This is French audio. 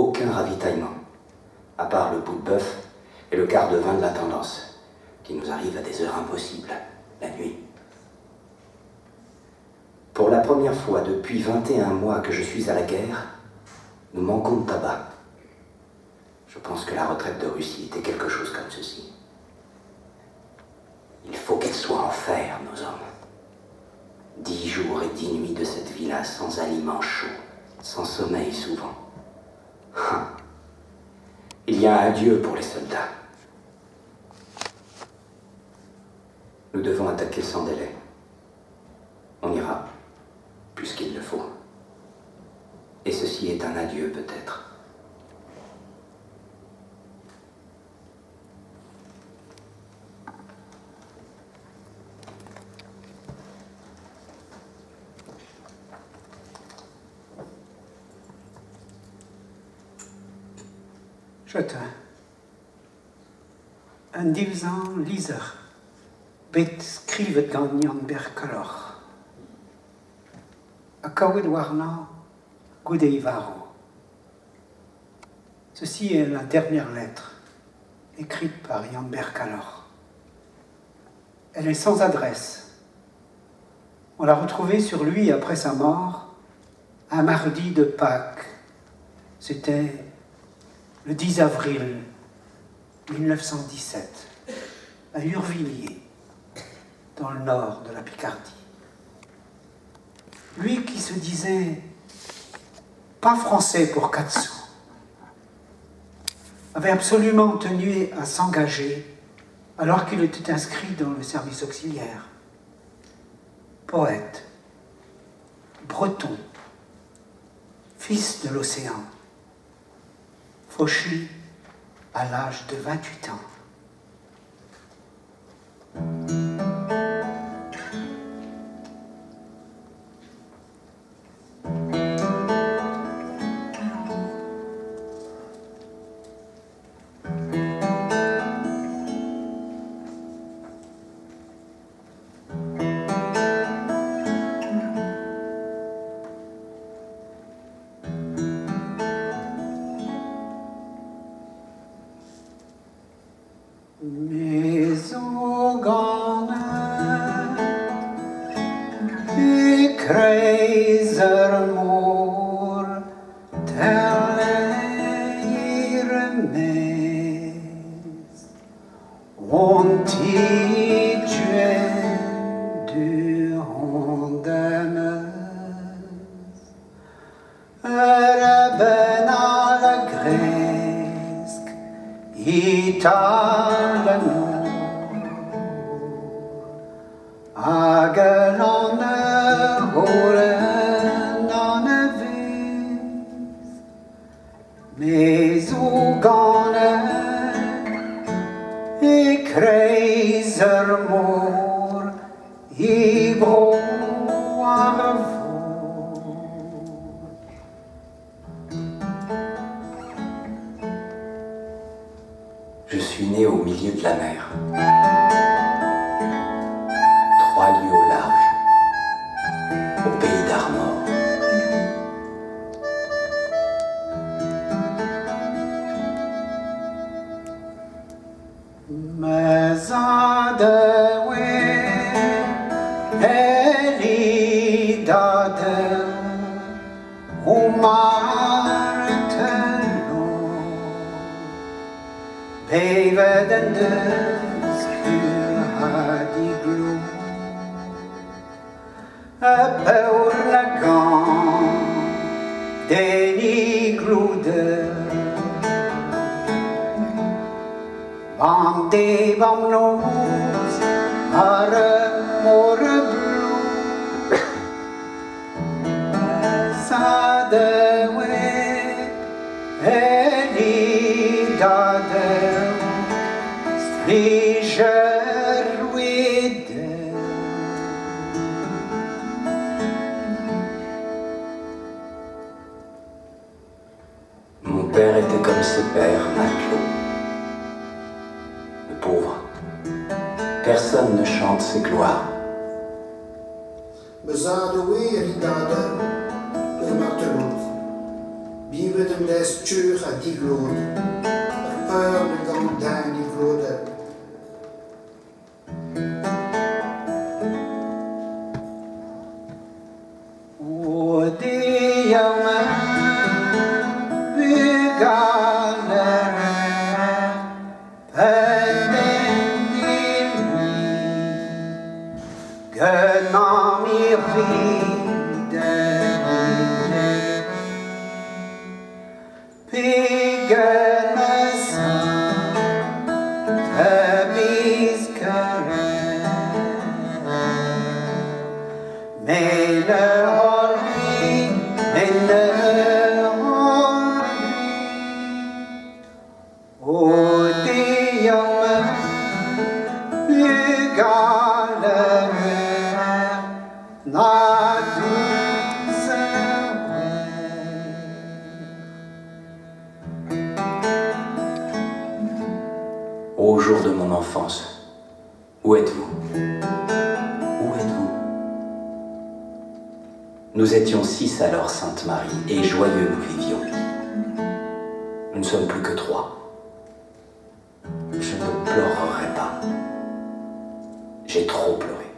aucun ravitaillement, à part le bout de bœuf et le quart de vin de la tendance, qui nous arrive à des heures impossibles, la nuit. Pour la première fois depuis 21 mois que je suis à la guerre, nous manquons de tabac. Je pense que la retraite de Russie était quelque chose comme ceci. Il faut qu'elle soit en fer, nos hommes. 10 jours et 10 nuits de cette vie-là, sans aliments chauds, sans sommeil souvent. Il y a un Dieu pour les soldats. Nous devons attaquer sans délai. On ira, puisqu'il le faut. Et ceci est un adieu, peut-être. Schotte. En divsan liser. Bet skrivet gant Jan Berkalor. A kaout warna goudei varo. Ceci est la dernière lettre, écrite par Jan Berkalor. Elle est sans adresse. On l'a retrouvée sur lui après sa mort, un mardi de Pâques. C'était le 10 avril 1917, à Urvilliers, dans le nord de la Picardie. Lui qui se disait pas français pour 4 sous, avait absolument tenu à s'engager alors qu'il était inscrit dans le service auxiliaire. Poète, breton, fils de l'océan, fauché à l'âge de 28 ans. Je suis né au milieu de la mer. 3 lieues au large, au pays d'Armor. Den skur hadi glo Apeur la gan Deni glouder Bande bamnos Are more blå Sade we Eli dade Mon père était comme ses pères, matelot. Le pauvre. Personne ne chante ses gloires. Bezade we ridade, le matelot. Bien liebe dem des stuur a diglod, peur de gandin diglode. O diama bygale pendendilmi gönami ridene pigenesa tebiskare mele Ô jour de mon enfance, où êtes-vous? Où êtes-vous? Nous étions 6 alors, Sainte Marie, et joyeux nous vivions. Nous ne sommes plus que 3. Je ne pleurerai pas. J'ai trop pleuré.